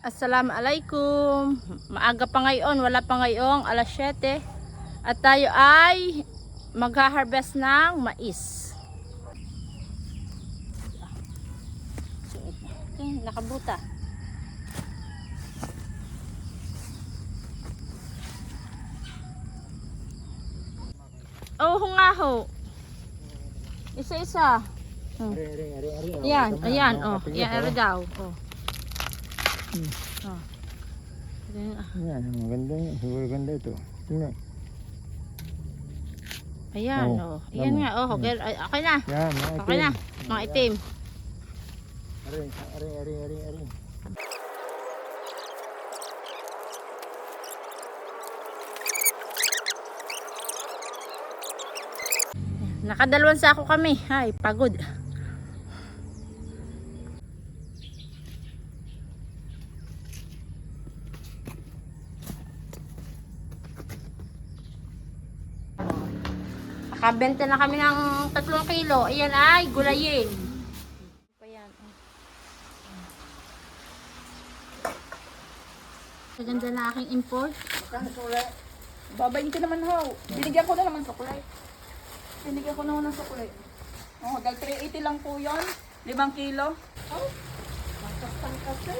Assalamualaikum. Maaga pa ngayon, wala pa ngayong alas 7. At tayo ay magha-harvest ng mais. Okay, nakabuta. Oh, nga ho. Isa-isa. Yan, ayan, oh. Yan, ano daw. Oh. Oh. Yan, maganda yun. Siguro ganda ito. Tingnan. Ayan, oh. Ayan nga, oh. Okay, okay na. Yan, mga itim. Okay na, mga itim. Ari. Nakadalawang sako kami. Ay, pagod. Nakabenta na kami ng 3 kilo. Ayan ay gulayin. Ayan. Maganda na aking import. Babayin ka naman ho. Binigyan ko na naman sukulay. Binigyan ko naman ng sukulay. Oh, dahil 380 lang po yun. 5 kilo. Oh, masasang kasi.